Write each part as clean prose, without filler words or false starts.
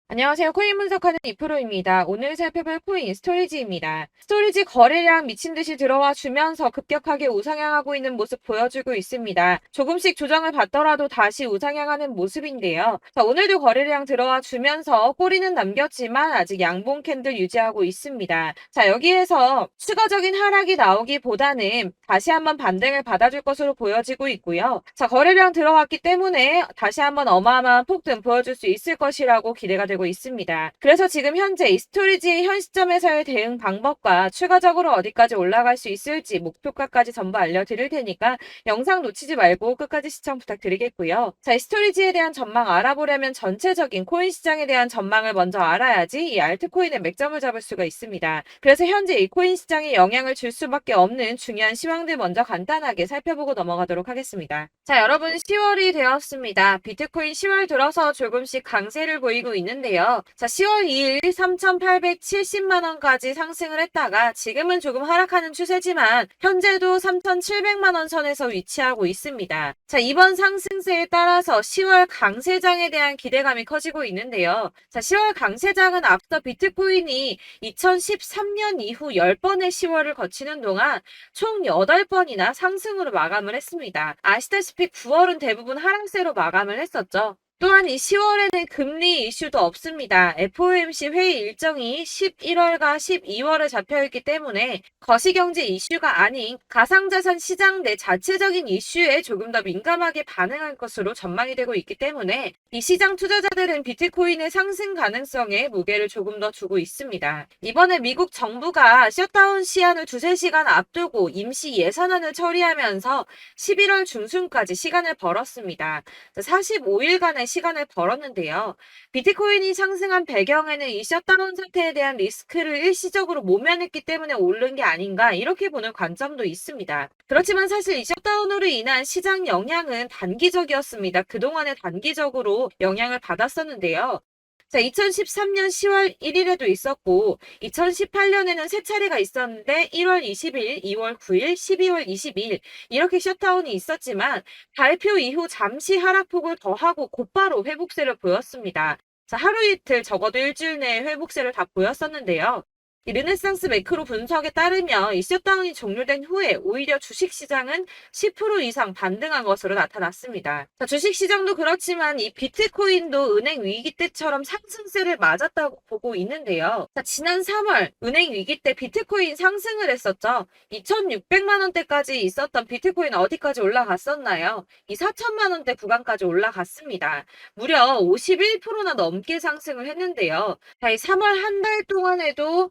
안녕하세요. 코인 분석하는 이프로입니다. 오늘 살펴볼 코인 스토리지입니다. 스토리지 거래량 미친 듯이 들어와 주면서 급격하게 우상향하고 있는 모습 보여주고 있습니다. 조금씩 조정을 받더라도 다시 우상향하는 모습인데요. 자, 오늘도 거래량 들어와 주면서 꼬리는 남겼지만 아직 양봉 캔들 유지하고 있습니다. 자, 여기에서 추가적인 하락이 나오기보다는 다시 한번 반등을 받아줄 것으로 보여지고 있고요. 자, 거래량 들어왔기 때문에 다시 한번 어마어마한 폭등 보여줄 수 있을 것이라고 기대가 되고 있습니다. 그래서 지금 현재 이 스토리지의 현 시점에서의 대응 방법과 추가적으로 어디까지 올라갈 수 있을지 목표가까지 전부 알려드릴 테니까 영상 놓치지 말고 끝까지 시청 부탁드리겠고요. 자, 이 스토리지에 대한 전망 알아보려면 전체적인 코인 시장에 대한 전망을 먼저 알아야지 이 알트코인의 맥점을 잡을 수가 있습니다. 그래서 현재 이 코인 시장에 영향을 줄 수밖에 없는 중요한 시황들 먼저 간단하게 살펴보고 넘어가도록 하겠습니다. 자, 여러분 10월이 되었습니다. 비트코인 10월 들어서 조금씩 강세를 보이고 있는데요. 자, 10월 2일 3,870만 원까지 상승을 했다가 지금은 조금 하락하는 추세지만 현재도 3,700만 원 선에서 위치하고 있습니다. 자, 이번 상승세에 따라서 10월 강세장에 대한 기대감이 커지고 있는데요. 자, 10월 강세장은 앞서 비트코인이 2013년 이후 10번의 10월을 거치는 동안 총 8번이나 상승으로 마감을 했습니다. 아시다시피 9월은 대부분 하락세로 마감을 했었죠. 또한 이 10월에는 금리 이슈도 없습니다. FOMC 회의 일정이 11월과 12월에 잡혀있기 때문에 거시경제 이슈가 아닌 가상자산 시장 내 자체적인 이슈에 조금 더 민감하게 반응할 것으로 전망이 되고 있기 때문에 이 시장 투자자들은 비트코인의 상승 가능성에 무게를 조금 더 두고 있습니다. 이번에 미국 정부가 셧다운 시한을 2~3시간 앞두고 임시 예산안을 처리하면서 11월 중순까지 시간을 벌었습니다. 45일간의 시간을 벌었는데요. 비트코인이 상승한 배경에는 이 셧다운 상태에 대한 리스크를 일시적으로 모면했기 때문에 오른 게 아닌가 이렇게 보는 관점도 있습니다. 그렇지만 사실 이 셧다운으로 인한 시장 영향은 단기적이었습니다. 그동안에 단기적으로 영향을 받았었는데요. 자, 2013년 10월 1일에도 있었고 2018년에는 세 차례가 있었는데 1월 20일, 2월 9일, 12월 22일 이렇게 셧다운이 있었지만 발표 이후 잠시 하락폭을 더하고 곧바로 회복세를 보였습니다. 자, 하루 이틀 적어도 일주일 내에 회복세를 다 보였었는데요. 이 르네상스 매크로 분석에 따르면 이 셧다운이 종료된 후에 오히려 주식시장은 10% 이상 반등한 것으로 나타났습니다. 자, 주식시장도 그렇지만 이 비트코인도 은행 위기 때처럼 상승세를 맞았다고 보고 있는데요. 자, 지난 3월 은행 위기 때 비트코인 상승을 했었죠. 2,600만 원대까지 있었던 비트코인 어디까지 올라갔었나요? 이 4천만 원대 구간까지 올라갔습니다. 무려 51%나 넘게 상승을 했는데요. 자, 이 3월 한 달 동안에도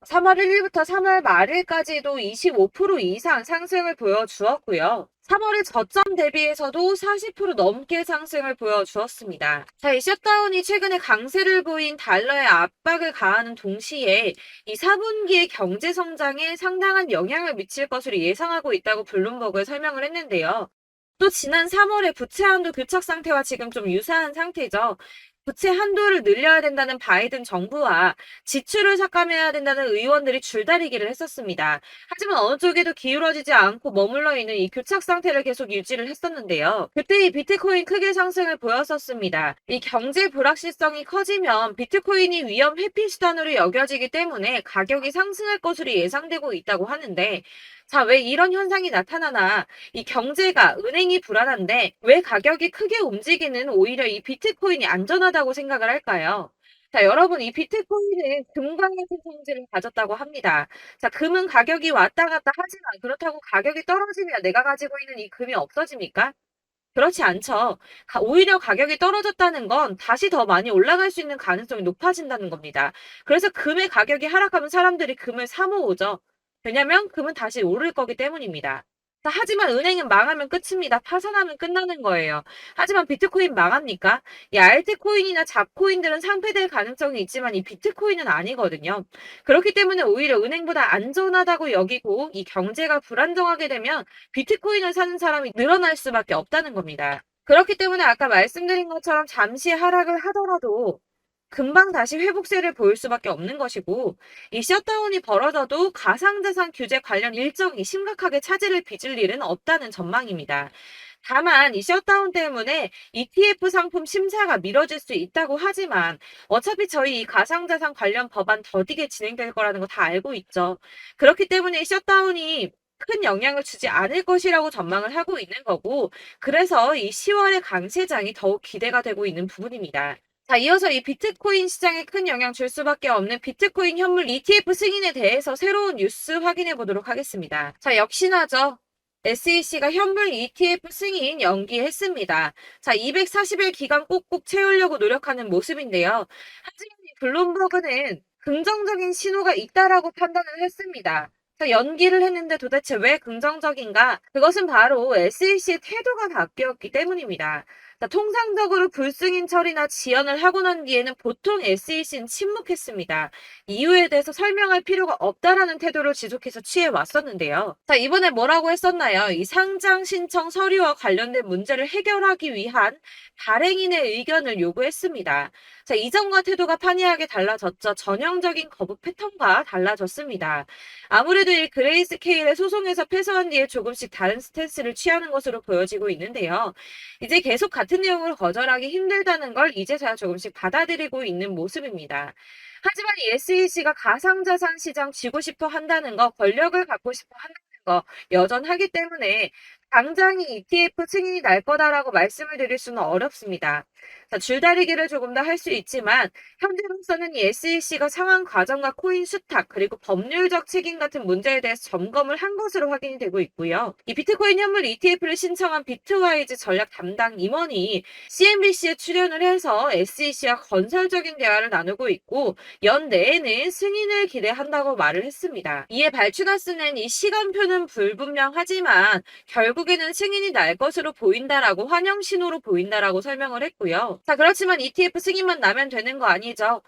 3월 1일부터 3월 말일까지도 25% 이상 상승을 보여주었고요. 3월의 저점 대비해서도 40% 넘게 상승을 보여주었습니다. 자, 이 셧다운이 최근에 강세를 보인 달러에 압박을 가하는 동시에 이 4분기의 경제 성장에 상당한 영향을 미칠 것으로 예상하고 있다고 블룸버그에 설명을 했는데요. 또 지난 3월에 부채 한도 교착 상태와 지금 좀 유사한 상태죠. 부채 한도를 늘려야 된다는 바이든 정부와 지출을 삭감해야 된다는 의원들이 줄다리기를 했었습니다. 하지만 어느 쪽에도 기울어지지 않고 머물러 있는 이 교착 상태를 계속 유지를 했었는데요. 그때 이 비트코인 크게 상승을 보였었습니다. 이 경제 불확실성이 커지면 비트코인이 위험 회피 수단으로 여겨지기 때문에 가격이 상승할 것으로 예상되고 있다고 하는데 자, 왜 이런 현상이 나타나나 이 경제가 은행이 불안한데 왜 가격이 크게 움직이는 오히려 이 비트코인이 안전하다고 생각을 할까요? 자, 여러분, 이 비트코인은 금과 같은 성질을 가졌다고 합니다. 자, 금은 가격이 왔다 갔다 하지만 그렇다고 가격이 떨어지면 내가 가지고 있는 이 금이 없어집니까? 그렇지 않죠. 오히려 가격이 떨어졌다는 건 다시 더 많이 올라갈 수 있는 가능성이 높아진다는 겁니다. 그래서 금의 가격이 하락하면 사람들이 금을 사 모으죠. 왜냐면 금은 다시 오를 거기 때문입니다. 자, 하지만 은행은 망하면 끝입니다. 파산하면 끝나는 거예요. 하지만 비트코인 망합니까? 이 알트코인이나 잡코인들은 상폐될 가능성이 있지만 이 비트코인은 아니거든요. 그렇기 때문에 오히려 은행보다 안전하다고 여기고 이 경제가 불안정하게 되면 비트코인을 사는 사람이 늘어날 수밖에 없다는 겁니다. 그렇기 때문에 아까 말씀드린 것처럼 잠시 하락을 하더라도 금방 다시 회복세를 보일 수밖에 없는 것이고 이 셧다운이 벌어져도 가상자산 규제 관련 일정이 심각하게 차질을 빚을 일은 없다는 전망입니다. 다만 이 셧다운 때문에 ETF 상품 심사가 미뤄질 수 있다고 하지만 어차피 저희 이 가상자산 관련 법안 더디게 진행될 거라는 거 다 알고 있죠. 그렇기 때문에 이 셧다운이 큰 영향을 주지 않을 것이라고 전망을 하고 있는 거고, 그래서 이 10월의 강세장이 더욱 기대가 되고 있는 부분입니다. 자, 이어서 이 비트코인 시장에 큰 영향 줄 수밖에 없는 비트코인 현물 ETF 승인에 대해서 새로운 뉴스 확인해 보도록 하겠습니다. 자, 역시나죠. SEC가 현물 ETF 승인 연기했습니다. 자, 240일 기간 꼭꼭 채우려고 노력하는 모습인데요. 하지만 이 블룸버그는 긍정적인 신호가 있다라고 판단을 했습니다. 자, 연기를 했는데 도대체 왜 긍정적인가? 그것은 바로 SEC의 태도가 바뀌었기 때문입니다. 자, 통상적으로 불승인 처리나 지연을 하고 난 뒤에는 보통 SEC는 침묵했습니다. 이유에 대해서 설명할 필요가 없다라는 태도를 지속해서 취해 왔었는데요. 자, 이번에 뭐라고 했었나요? 이 상장 신청 서류와 관련된 문제를 해결하기 위한 발행인의 의견을 요구했습니다. 자, 이전과 태도가 판이하게 달라졌죠. 전형적인 거부 패턴과 달라졌습니다. 아무래도 이 그레이스케일의 소송에서 패소한 뒤에 조금씩 다른 스탠스를 취하는 것으로 보여지고 있는데요. 이제 계속 같은 내용을 거절하기 힘들다는 걸 이제서야 조금씩 받아들이고 있는 모습입니다. 하지만 이 SEC가 가상자산 시장 쥐고 싶어 한다는 거, 권력을 갖고 싶어 한다는 거 여전하기 때문에 당장이 ETF 승인이 날 거다라고 말씀을 드릴 수는 어렵습니다. 자, 줄다리기를 조금 더 할 수 있지만 현재로서는 이 SEC가 상황 과정과 코인 수탁 그리고 법률적 책임 같은 문제에 대해서 점검을 한 것으로 확인이 되고 있고요. 이 비트코인 현물 ETF를 신청한 비트와이즈 전략 담당 임원이 CNBC에 출연을 해서 SEC와 건설적인 대화를 나누고 있고 연내에는 승인을 기대한다고 말을 했습니다. 이에 발추나스는 이 시간표는 불분명하지만 결국에는 승인이 날 것으로 보인다라고 환영 신호로 보인다라고 설명을 했고요. 자, 그렇지만 ETF 승인만 나면 되는 거 아니죠.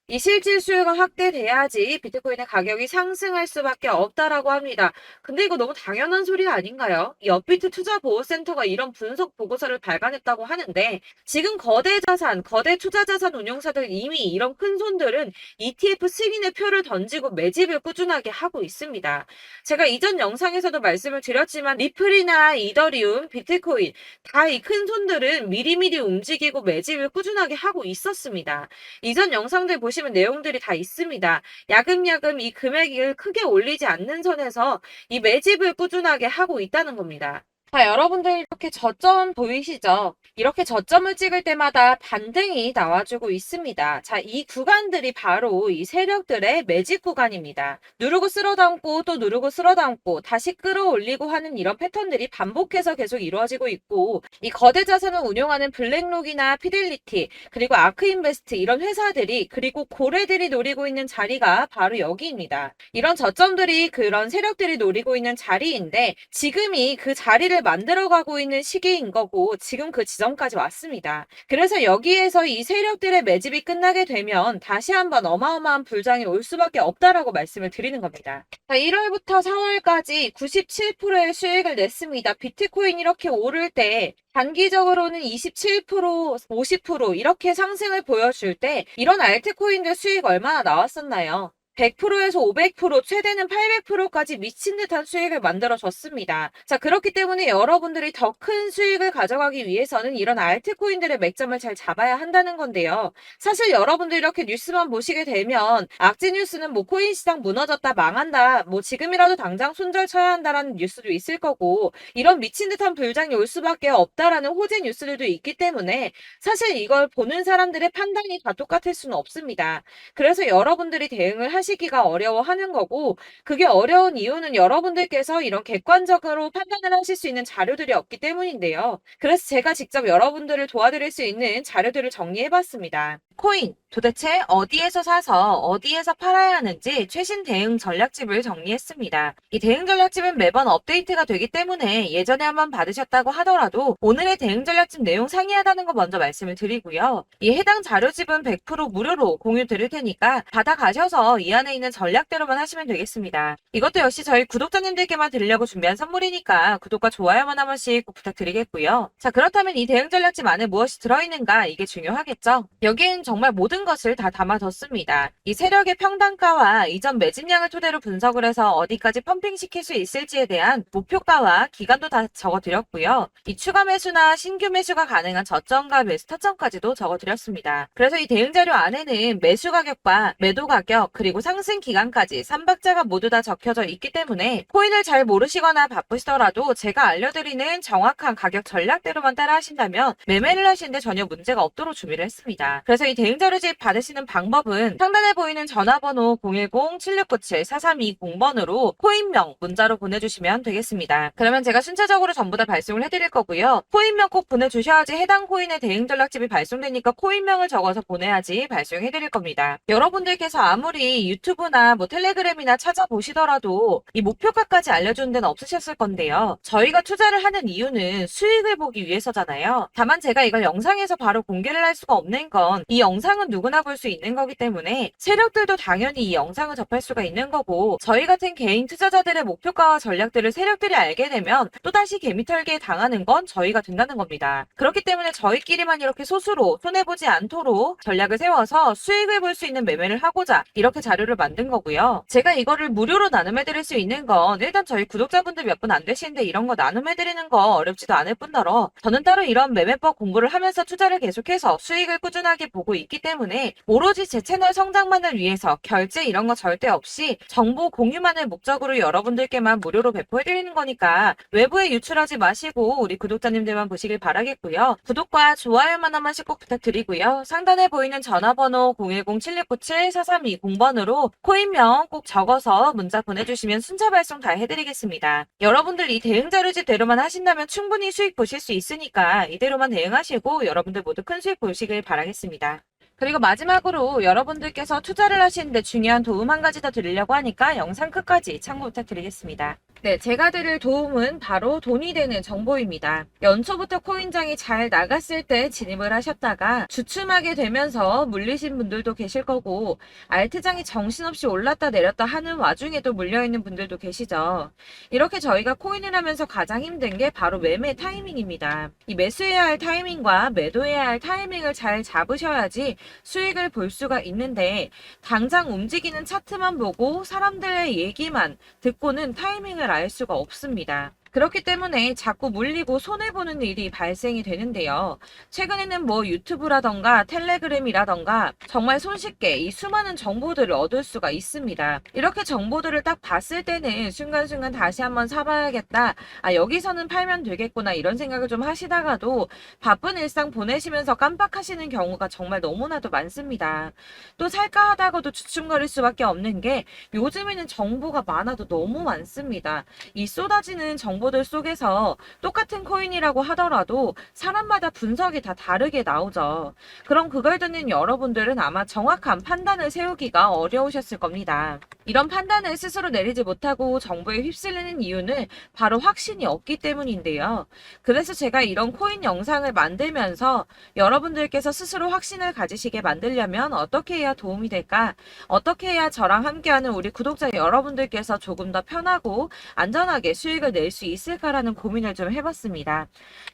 이 실질 수요가 확대돼야지 비트코인의 가격이 상승할 수밖에 없다라고 합니다. 근데 이거 너무 당연한 소리 아닌가요? 이 업비트 투자보호센터가 이런 분석 보고서를 발간했다고 하는데 지금 거대 자산, 거대 투자자산 운용사들 이미 이런 큰 손들은 ETF 승인의 표를 던지고 매집을 꾸준하게 하고 있습니다. 제가 이전 영상에서도 말씀을 드렸지만 리플이나 이더리움, 비트코인 다 이 큰 손들은 미리미리 움직이고 매집을 꾸준하게 하고 있었습니다. 이전 영상들 보시면 내용들이 다 있습니다. 야금야금 이 금액을 크게 올리지 않는 선에서 이 매집을 꾸준하게 하고 있다는 겁니다. 자, 여러분들 이렇게 저점 보이시죠? 이렇게 저점을 찍을 때마다 반등이 나와주고 있습니다. 자, 이 구간들이 바로 이 세력들의 매집 구간입니다. 누르고 쓸어담고 또 누르고 쓸어담고 다시 끌어올리고 하는 이런 패턴들이 반복해서 계속 이루어지고 있고 이 거대 자산을 운용하는 블랙록이나 피델리티 그리고 아크인베스트 이런 회사들이 그리고 고래들이 노리고 있는 자리가 바로 여기입니다. 이런 저점들이 그런 세력들이 노리고 있는 자리인데 지금이 그 자리를 만들어가고 있는 시기인 거고 지금 그 지점까지 왔습니다. 그래서 여기에서 이 세력들의 매집이 끝나게 되면 다시 한번 어마어마한 불장이 올 수밖에 없다라고 말씀을 드리는 겁니다. 자, 1월부터 4월까지 97%의 수익을 냈습니다. 비트코인 이렇게 오를 때 단기적으로는 27%, 50% 이렇게 상승을 보여줄 때 이런 알트코인들 수익 얼마나 나왔었나요? 100%에서 500%, 최대는 800%까지 미친 듯한 수익을 만들어줬습니다. 자, 그렇기 때문에 여러분들이 더 큰 수익을 가져가기 위해서는 이런 알트코인들의 맥점을 잘 잡아야 한다는 건데요. 사실 여러분들 이렇게 뉴스만 보시게 되면 악재 뉴스는 뭐 코인 시장 무너졌다, 망한다, 뭐 지금이라도 당장 손절 쳐야 한다라는 뉴스도 있을 거고 이런 미친 듯한 불장이 올 수밖에 없다라는 호재 뉴스들도 있기 때문에 사실 이걸 보는 사람들의 판단이 다 똑같을 수는 없습니다. 그래서 여러분들이 대응을 하시기가 어려워하는 거고 그게 어려운 이유는 여러분들께서 이런 객관적으로 판단을 하실 수 있는 자료들이 없기 때문인데요. 그래서 제가 직접 여러분들을 도와드릴 수 있는 자료들을 정리해봤습니다. 코인 도대체 어디에서 사서 어디에서 팔아야 하는지 최신 대응 전략집을 정리했습니다. 이 대응 전략집은 매번 업데이트가 되기 때문에 예전에 한번 받으셨다고 하더라도 오늘의 대응 전략집 내용 상이하다는 거 먼저 말씀을 드리고요. 이 해당 자료집은 100% 무료로 공유 드릴 테니까 받아가셔서 이 안에 있는 전략대로만 하시면 되겠습니다. 이것도 역시 저희 구독자님들께만 드리려고 준비한 선물이니까 구독과 좋아요만 한 번씩 꼭 부탁드리겠고요. 자, 그렇다면 이 대응 전략집 안에 무엇이 들어있는가, 이게 중요하겠죠? 여기엔 정말 모든 것을 다 담아뒀습니다. 이 세력의 평단가와 이전 매집량을 토대로 분석을 해서 어디까지 펌핑시킬 수 있을지에 대한 목표가와 기간도 다 적어드렸고요. 이 추가 매수나 신규 매수가 가능한 저점과 매수 타점까지도 적어드렸습니다. 그래서 이 대응 자료 안에는 매수 가격과 매도 가격, 그리고 상승 기간까지 3박자가 모두 다 적혀져 있기 때문에 코인을 잘 모르시거나 바쁘시더라도 제가 알려드리는 정확한 가격 전략대로만 따라 하신다면 매매를 하시는데 전혀 문제가 없도록 준비를 했습니다. 그래서 이 대응 자료집 받으시는 방법은 상단에 보이는 전화번호 010-7697-4320번으로 코인명 문자로 보내주시면 되겠습니다. 그러면 제가 순차적으로 전부 다 발송을 해드릴 거고요. 코인명 꼭 보내주셔야지 해당 코인의 대응 전략집이 발송되니까 코인명을 적어서 보내야지 발송해드릴 겁니다. 여러분들께서 아무리 유튜브나 텔레그램이나 찾아보시더라도 이 목표가까지 알려주는 데는 없으셨을 건데요. 저희가 투자를 하는 이유는 수익을 보기 위해서잖아요. 다만 제가 이걸 영상에서 바로 공개를 할 수가 없는 건 이 영상은 누구나 볼 수 있는 거기 때문에 세력들도 당연히 이 영상을 접할 수가 있는 거고, 저희 같은 개인 투자자들의 목표가와 전략들을 세력들이 알게 되면 또다시 개미털기에 당하는 건 저희가 된다는 겁니다. 그렇기 때문에 저희끼리만 이렇게 소수로 손해보지 않도록 전략을 세워서 수익을 볼 수 있는 매매를 하고자 이렇게 자료를 만든 거고요. 제가 이거를 무료로 나눔해드릴 수 있는 건 일단 저희 구독자분들 몇 분 안 되시는데 이런 거 나눔해드리는 거 어렵지도 않을 뿐더러 저는 따로 이런 매매법 공부를 하면서 투자를 계속해서 수익을 꾸준하게 보고 있기 때문에 오로지 제 채널 성장만을 위해서 결제 이런 거 절대 없이 정보 공유만을 목적으로 여러분들께만 무료로 배포해드리는 거니까 외부에 유출하지 마시고 우리 구독자님들만 보시길 바라겠고요. 구독과 좋아요만 한 번씩 꼭 부탁드리고요. 상단에 보이는 전화번호 010-7697-4320번으로 코인명 꼭 적어서 문자 보내주시면 순차 발송 다 해드리겠습니다. 여러분들 이 대응 자료집대로만 하신다면 충분히 수익 보실 수 있으니까 이대로만 대응하시고 여러분들 모두 큰 수익 보시길 바라겠습니다. 그리고 마지막으로 여러분들께서 투자를 하시는데 중요한 도움 한 가지 더 드리려고 하니까 영상 끝까지 참고 부탁드리겠습니다. 네, 제가 드릴 도움은 바로 돈이 되는 정보입니다. 연초부터 코인장이 잘 나갔을 때 진입을 하셨다가 주춤하게 되면서 물리신 분들도 계실 거고, 알트장이 정신없이 올랐다 내렸다 하는 와중에도 물려있는 분들도 계시죠. 이렇게 저희가 코인을 하면서 가장 힘든 게 바로 매매 타이밍입니다. 이 매수해야 할 타이밍과 매도해야 할 타이밍을 잘 잡으셔야지 수익을 볼 수가 있는데, 당장 움직이는 차트만 보고 사람들의 얘기만 듣고는 타이밍을 알 수가 없습니다. 그렇기 때문에 자꾸 물리고 손해보는 일이 발생이 되는데요. 최근에는 유튜브라던가 텔레그램이라던가 정말 손쉽게 이 수많은 정보들을 얻을 수가 있습니다. 이렇게 정보들을 딱 봤을 때는 순간순간 다시 한번 사봐야겠다, 여기서는 팔면 되겠구나, 이런 생각을 좀 하시다가도 바쁜 일상 보내시면서 깜빡하시는 경우가 정말 너무나도 많습니다. 또 살까 하다가도 주춤거릴 수밖에 없는 게 요즘에는 정보가 많아도 너무 많습니다. 이 쏟아지는 정보들 속에서 똑같은 코인이라고 하더라도 사람마다 분석이 다 다르게 나오죠. 그럼 그걸 듣는 여러분들은 아마 정확한 판단을 세우기가 어려우셨을 겁니다. 이런 판단을 스스로 내리지 못하고 정보에 휩쓸리는 이유는 바로 확신이 없기 때문인데요. 그래서 제가 이런 코인 영상을 만들면서 여러분들께서 스스로 확신을 가지시게 만들려면 어떻게 해야 도움이 될까? 어떻게 해야 저랑 함께하는 우리 구독자 여러분들께서 조금 더 편하고 안전하게 수익을 낼 수 있을까라는 고민을 좀 해봤습니다.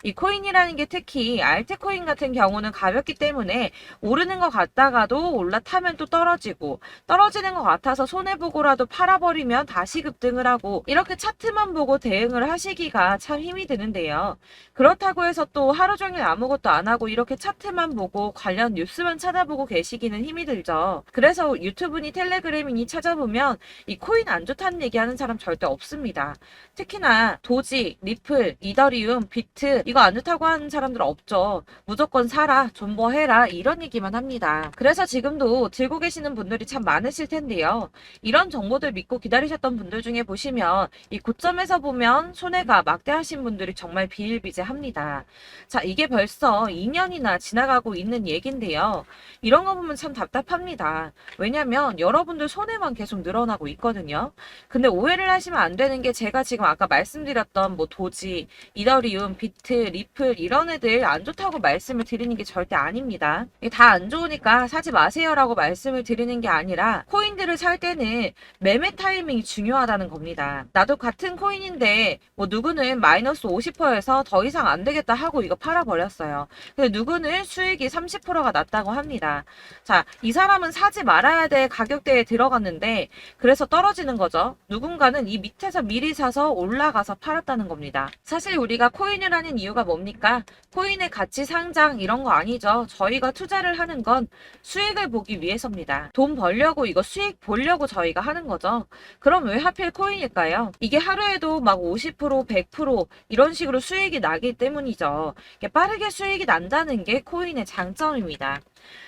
이 코인이라는 게 특히 알트코인 같은 경우는 가볍기 때문에 오르는 것 같다가도 올라타면 또 떨어지고, 떨어지는 것 같아서 손해보고라도 팔아버리면 다시 급등을 하고, 이렇게 차트만 보고 대응을 하시기가 참 힘이 드는데요. 그렇다고 해서 또 하루 종일 아무것도 안 하고 이렇게 차트만 보고 관련 뉴스만 찾아보고 계시기는 힘이 들죠. 그래서 유튜브니 텔레그램이니 찾아보면 이 코인 안 좋다는 얘기하는 사람 절대 없습니다. 특히나 도지, 리플, 이더리움, 비트 이거 안 좋다고 하는 사람들 없죠. 무조건 사라, 존버해라, 이런 얘기만 합니다. 그래서 지금도 들고 계시는 분들이 참 많으실 텐데요. 이런 정보들 믿고 기다리셨던 분들 중에 보시면 이 고점에서 보면 손해가 막대하신 분들이 정말 비일비재합니다. 자, 이게 벌써 2년이나 지나가고 있는 얘긴데요. 이런 거 보면 참 답답합니다. 왜냐면 여러분들 손해만 계속 늘어나고 있거든요. 근데 오해를 하시면 안 되는 게 제가 지금 아까 말씀드렸던 뭐 도지, 이더리움, 비트, 리플 이런 애들 안 좋다고 말씀을 드리는 게 절대 아닙니다. 다 안 좋으니까 사지 마세요라고 말씀을 드리는 게 아니라 코인들을 살 때는 매매 타이밍이 중요하다는 겁니다. 나도 같은 코인인데 뭐 누구는 마이너스 50%에서 더 이상 안 되겠다 하고 이거 팔아버렸어요. 근데 누구는 수익이 30%가 났다고 합니다. 자, 이 사람은 사지 말아야 될 가격대에 들어갔는데 그래서 떨어지는 거죠. 누군가는 이 밑에서 미리 사서 올라가서 팔았다는 겁니다. 사실 우리가 코인을 하는 이유가 뭡니까? 코인의 가치 상장 이런 거 아니죠. 저희가 투자를 하는 건 수익을 보기 위해서입니다. 돈 벌려고 이거 수익 보려고 저희가 하는 거죠. 그럼 왜 하필 코인일까요? 이게 하루에도 막 50%, 100% 이런 식으로 수익이 나기 때문이죠. 빠르게 수익이 난다는 게 코인의 장점입니다.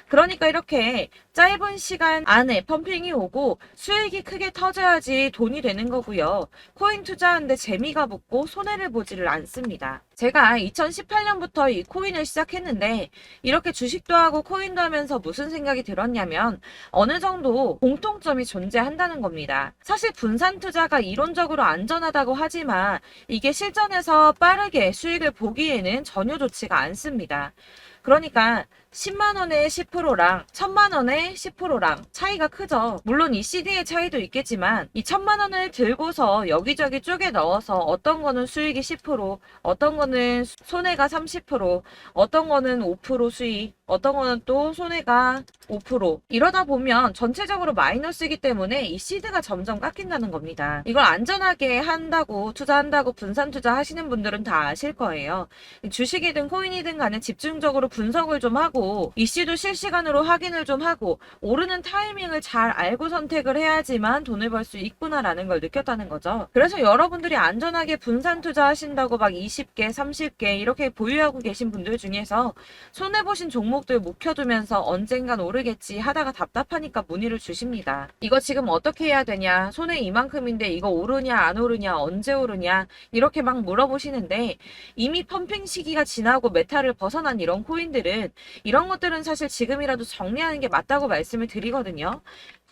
그러니까 이렇게 짧은 시간 안에 펌핑이 오고 수익이 크게 터져야지 돈이 되는 거고요. 코인 투자하는데 재미가 붙고 손해를 보지를 않습니다. 제가 2018년부터 이 코인을 시작했는데 이렇게 주식도 하고 코인도 하면서 무슨 생각이 들었냐면 어느 정도 공통점이 존재한다는 겁니다. 사실 분산 투자가 이론적으로 안전하다고 하지만 이게 실전에서 빠르게 수익을 보기에는 전혀 좋지가 않습니다. 그러니까 10만 원의 10%랑 1000만 원의 10%랑 차이가 크죠. 물론 이 CD의 차이도 있겠지만 이 1000만 원을 들고서 여기저기 쪼개 넣어서 어떤 거는 수익이 10%, 어떤 거는 손해가 30%, 어떤 거는 5% 수익, 어떤 거는 또 손해가 5%. 이러다 보면 전체적으로 마이너스이기 때문에 이 시드가 점점 깎인다는 겁니다. 이걸 안전하게 한다고 투자한다고 분산 투자하시는 분들은 다 아실 거예요. 주식이든 코인이든 간에 집중적으로 분석을 좀 하고 이슈도 실시간으로 확인을 좀 하고 오르는 타이밍을 잘 알고 선택을 해야지만 돈을 벌 수 있구나라는 걸 느꼈다는 거죠. 그래서 여러분들이 안전하게 분산 투자하신다고 막 20개, 30개 이렇게 보유하고 계신 분들 중에서 손해보신 종목들 묵혀두면서 언젠간 오르겠지 하다가 답답하니까 문의를 주십니다. 이거 지금 어떻게 해야 되냐? 손해 이만큼인데 이거 오르냐 안 오르냐 언제 오르냐 이렇게 막 물어보시는데 이미 펌핑 시기가 지나고 메타를 벗어난 이런 코인들은 이런 것들은 사실 지금이라도 정리하는 게 맞다고 말씀을 드리거든요.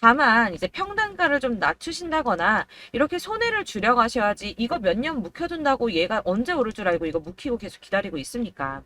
다만 이제 평단가를 좀 낮추신다거나 이렇게 손해를 줄여가셔야지 이거 몇 년 묵혀둔다고 얘가 언제 오를 줄 알고 이거 묵히고 계속 기다리고 있습니까?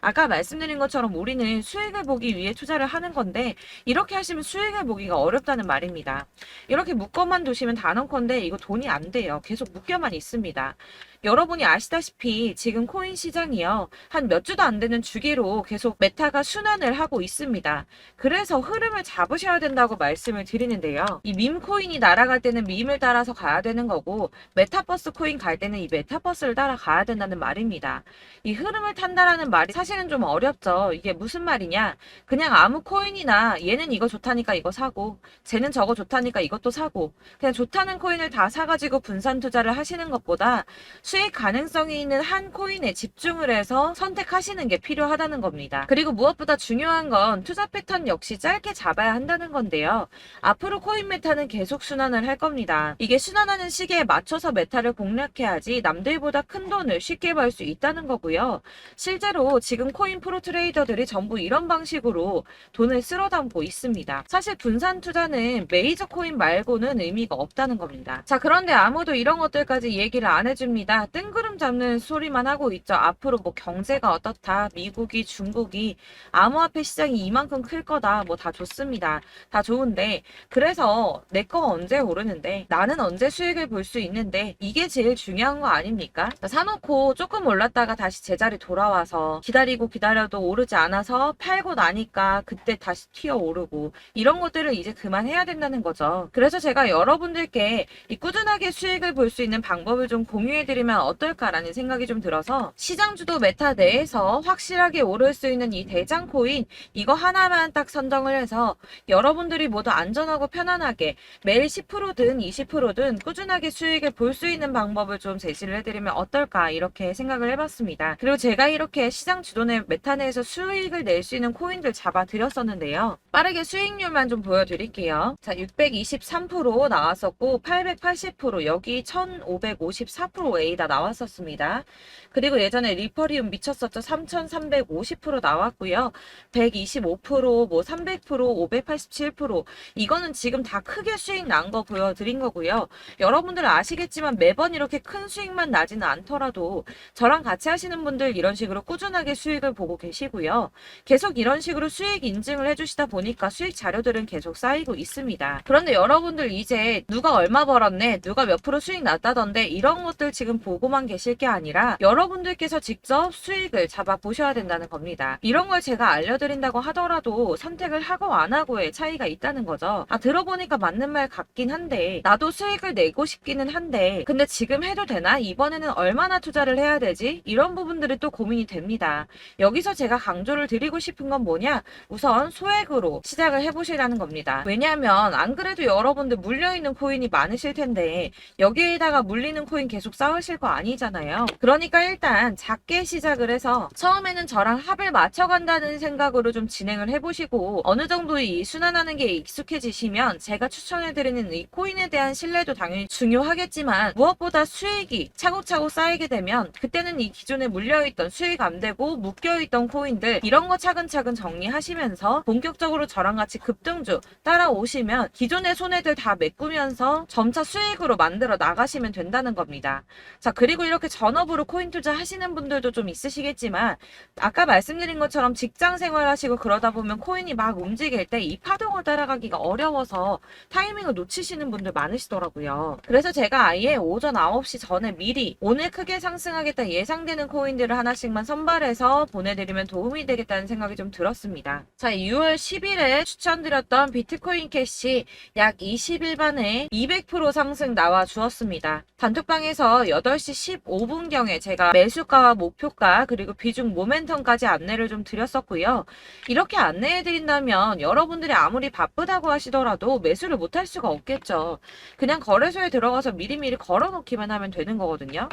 아까 말씀드린 것처럼 우리는 수익을 보기 위해 투자를 하는 건데 이렇게 하시면 수익을 보기가 어렵다는 말입니다. 이렇게 묶어만 두시면 단언컨대 이거 돈이 안 돼요. 계속 묶여만 있습니다. 여러분이 아시다시피 지금 코인 시장이요. 한 몇 주도 안 되는 주기로 계속 메타가 순환을 하고 있습니다. 그래서 흐름을 잡으셔야 된다고 말씀을 드리는데요. 이 밈 코인이 날아갈 때는 밈을 따라서 가야 되는 거고 메타버스 코인 갈 때는 이 메타버스를 따라가야 된다는 말입니다. 이 흐름을 탄다라는 말이 사실은 좀 어렵죠. 이게 무슨 말이냐? 그냥 아무 코인이나 얘는 이거 좋다니까 이거 사고 쟤는 저거 좋다니까 이것도 사고 그냥 좋다는 코인을 다 사가지고 분산 투자를 하시는 것보다 수익 가능성이 있는 한 코인에 집중을 해서 선택하시는 게 필요하다는 겁니다. 그리고 무엇보다 중요한 건 투자 패턴 역시 짧게 잡아야 한다는 건데요. 앞으로 코인 메타는 계속 순환을 할 겁니다. 이게 순환하는 시기에 맞춰서 메타를 공략해야지 남들보다 큰 돈을 쉽게 벌 수 있다는 거고요. 실제로 지금 코인 프로 트레이더들이 전부 이런 방식으로 돈을 쓸어 담고 있습니다. 사실 분산 투자는 메이저 코인 말고는 의미가 없다는 겁니다. 자, 그런데 아무도 이런 것들까지 얘기를 안 해줍니다. 뜬구름 잡는 소리만 하고 있죠. 앞으로 뭐 경제가 어떻다, 미국이, 중국이, 암호화폐 시장이 이만큼 클 거다, 뭐 다 좋습니다. 다 좋은데 그래서 내 거 언제 오르는데 나는 언제 수익을 볼 수 있는데 이게 제일 중요한 거 아닙니까? 사놓고 조금 올랐다가 다시 제자리 돌아와서 기다리고 기다려도 오르지 않아서 팔고 나니까 그때 다시 튀어 오르고 이런 것들을 이제 그만해야 된다는 거죠. 그래서 제가 여러분들께 이 꾸준하게 수익을 볼 수 있는 방법을 좀 공유해드리면 어떨까라는 생각이 좀 들어서 시장주도 메타 내에서 확실하게 오를 수 있는 이 대장 코인 이거 하나만 딱 선정을 해서 여러분들이 모두 안전 안전하고 편안하게 매일 10%든 20%든 꾸준하게 수익을 볼 수 있는 방법을 좀 제시를 해드리면 어떨까 이렇게 생각을 해봤습니다. 그리고 제가 이렇게 시장 주도내 메타 내에서 수익을 낼 수 있는 코인들 잡아드렸었는데요. 빠르게 수익률만 좀 보여드릴게요. 자, 623% 나왔었고 880% 여기 1554% A다 나왔었습니다. 그리고 예전에 리퍼리움 미쳤었죠. 3350% 나왔고요. 125%, 뭐 300%, 587% 이거는 지금 다 크게 수익 난 거 보여드린 거고요. 여러분들은 아시겠지만 매번 이렇게 큰 수익만 나지는 않더라도 저랑 같이 하시는 분들 이런 식으로 꾸준하게 수익을 보고 계시고요. 계속 이런 식으로 수익 인증을 해주시다 보니까 수익 자료들은 계속 쌓이고 있습니다. 그런데 여러분들 이제 누가 얼마 벌었네, 누가 몇 프로 수익 났다던데 이런 것들 지금 보고만 계실 게 아니라 여러분들께서 직접 수익을 잡아 보셔야 된다는 겁니다. 이런 걸 제가 알려드린다고 하더라도 선택을 하고 안 하고의 차이가 있다는 거죠. 들어보니까 맞는 말 같긴 한데 나도 수익을 내고 싶기는 한데 근데 지금 해도 되나? 이번에는 얼마나 투자를 해야 되지? 이런 부분들이 또 고민이 됩니다. 여기서 제가 강조를 드리고 싶은 건 뭐냐? 우선 소액으로 시작을 해보시라는 겁니다. 왜냐하면 안 그래도 여러분들 물려있는 코인이 많으실 텐데 여기에다가 물리는 코인 계속 쌓으실 거 아니잖아요. 그러니까 일단 작게 시작을 해서 처음에는 저랑 합을 맞춰간다는 생각으로 좀 진행을 해보시고 어느 정도 이 순환하는 게 익숙해지시면 제가 추천해드리는 이 코인에 대한 신뢰도 당연히 중요하겠지만 무엇보다 수익이 차곡차곡 쌓이게 되면 그때는 이 기존에 물려있던 수익 안 되고 묶여있던 코인들 이런 거 차근차근 정리하시면서 본격적으로 저랑 같이 급등주 따라오시면 기존의 손해들 다 메꾸면서 점차 수익으로 만들어 나가시면 된다는 겁니다. 자, 그리고 이렇게 전업으로 코인 투자 하시는 분들도 좀 있으시겠지만 아까 말씀드린 것처럼 직장 생활하시고 그러다 보면 코인이 막 움직일 때 이 파동을 따라가기가 어려워서 타이밍을 놓치시는 분들 많으시더라고요. 그래서 제가 아예 오전 9시 전에 미리 오늘 크게 상승하겠다 예상되는 코인들을 하나씩만 선발해서 보내드리면 도움이 되겠다는 생각이 좀 들었습니다. 자, 6월 10일에 추천드렸던 비트코인 캐시 약 20일 만에 200% 상승 나와 주었습니다. 단톡방에서 8시 15분경에 제가 매수가와 목표가 그리고 비중 모멘텀까지 안내를 좀 드렸었고요. 이렇게 안내해드린다면 여러분들이 아무리 바쁘다고 하시더라도 매수를 못할 수가 없겠죠. 그냥 거래소에 들어가서 미리미리 걸어놓기만 하면 되는 거거든요.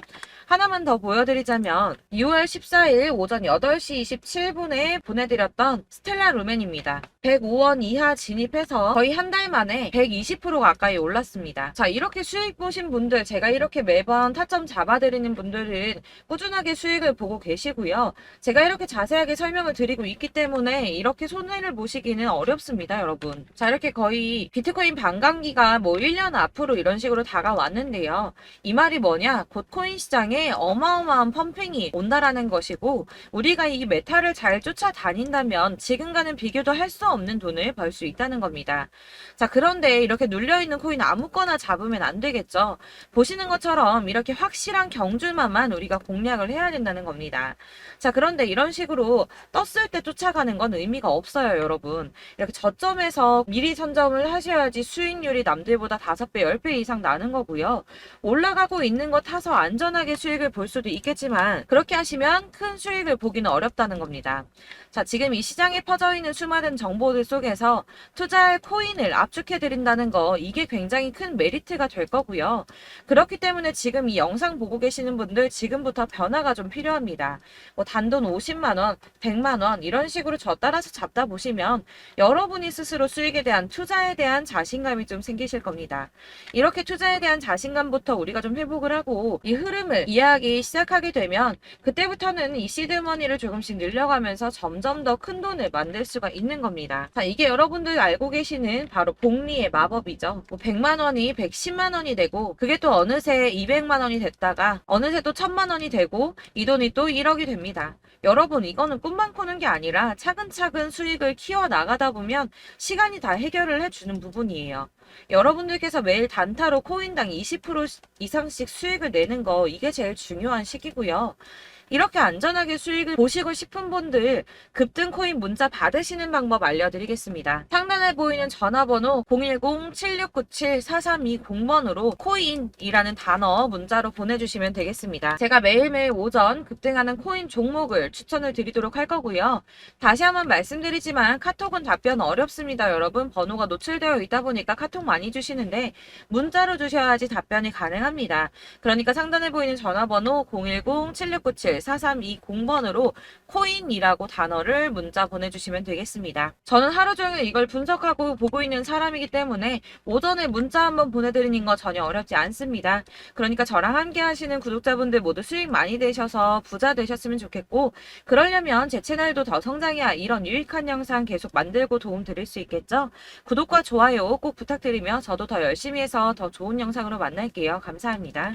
하나만 더 보여드리자면 6월 14일 오전 8시 27분에 보내드렸던 스텔라 루멘입니다. 105원 이하 진입해서 거의 한 달 만에 120% 가까이 올랐습니다. 자, 이렇게 수익 보신 분들 제가 이렇게 매번 타점 잡아드리는 분들은 꾸준하게 수익을 보고 계시고요. 제가 이렇게 자세하게 설명을 드리고 있기 때문에 이렇게 손해를 보시기는 어렵습니다, 여러분. 자, 이렇게 거의 비트코인 반감기가 뭐 1년 앞으로 이런 식으로 다가왔는데요. 이 말이 뭐냐? 곧 코인 시장에 어마어마한 펌핑이 온다라는 것이고 우리가 이 메타를 잘 쫓아다닌다면 지금과는 비교도 할 수 없는 돈을 벌 수 있다는 겁니다. 자, 그런데 이렇게 눌려있는 코인 아무거나 잡으면 안 되겠죠. 보시는 것처럼 이렇게 확실한 경주만만 우리가 공략을 해야 된다는 겁니다. 자, 그런데 이런 식으로 떴을 때 쫓아가는 건 의미가 없어요, 여러분. 이렇게 저점에서 미리 선점을 하셔야지 수익률이 남들보다 5배, 10배 이상 나는 거고요. 올라가고 있는 거 타서 안전하게 수익을 볼 수도 있겠지만 그렇게 하시면 큰 수익을 보기는 어렵다는 겁니다. 자, 지금 이 시장에 퍼져 있는 수많은 정보들 속에서 투자할 코인을 압축해드린다는 거 이게 굉장히 큰 메리트가 될 거고요. 그렇기 때문에 지금 이 영상 보고 계시는 분들 지금부터 변화가 좀 필요합니다. 뭐 단돈 50만원, 100만원 이런 식으로 저 따라서 잡다 보시면 여러분이 스스로 수익에 대한 투자에 대한 자신감이 좀 생기실 겁니다. 이렇게 투자에 대한 자신감부터 우리가 좀 회복을 하고 이 흐름을 이해하기 시작하게 되면 그때부터는 이 시드머니를 조금씩 늘려가면서 점점 더 큰 돈을 만들 수가 있는 겁니다. 자, 이게 여러분들 알고 계시는 바로 복리의 마법이죠. 뭐 100만원이 110만원이 되고 그게 또 어느새 200만원이 됐다가 어느새 또 1000만원이 되고 이 돈이 또 1억이 됩니다. 여러분 이거는 꿈만 꾸는 게 아니라 차근차근 수익을 키워나가다 보면 시간이 다 해결을 해주는 부분이에요. 여러분들께서 매일 단타로 코인당 20% 이상씩 수익을 내는 거 이게 제일 중요한 시기고요. 이렇게 안전하게 수익을 보시고 싶은 분들 급등 코인 문자 받으시는 방법 알려드리겠습니다. 상단에 보이는 전화번호 010-7697-4320번으로 코인이라는 단어 문자로 보내주시면 되겠습니다. 제가 매일매일 오전 급등하는 코인 종목을 추천을 드리도록 할 거고요. 다시 한번 말씀드리지만 카톡은 답변 어렵습니다. 여러분 번호가 번호가 노출되어 있다 보니까 카톡 많이 주시는데 문자로 주셔야지 답변이 가능합니다. 그러니까 상단에 보이는 전화번호 010-7697-4320번으로 코인이라고 단어를 문자 보내주시면 되겠습니다. 저는 하루 종일 이걸 분석하고 보고 있는 사람이기 때문에 오전에 문자 한번 보내드리는 거 전혀 어렵지 않습니다. 그러니까 저랑 함께 하시는 구독자분들 모두 수익 많이 되셔서 부자 되셨으면 좋겠고, 그러려면 제 채널도 더 성장해야 이런 유익한 영상 계속 만들고 도움 드릴 수 있겠죠? 구독과 좋아요 꼭 부탁드리며 저도 더 열심히 해서 더 좋은 영상으로 만날게요. 감사합니다.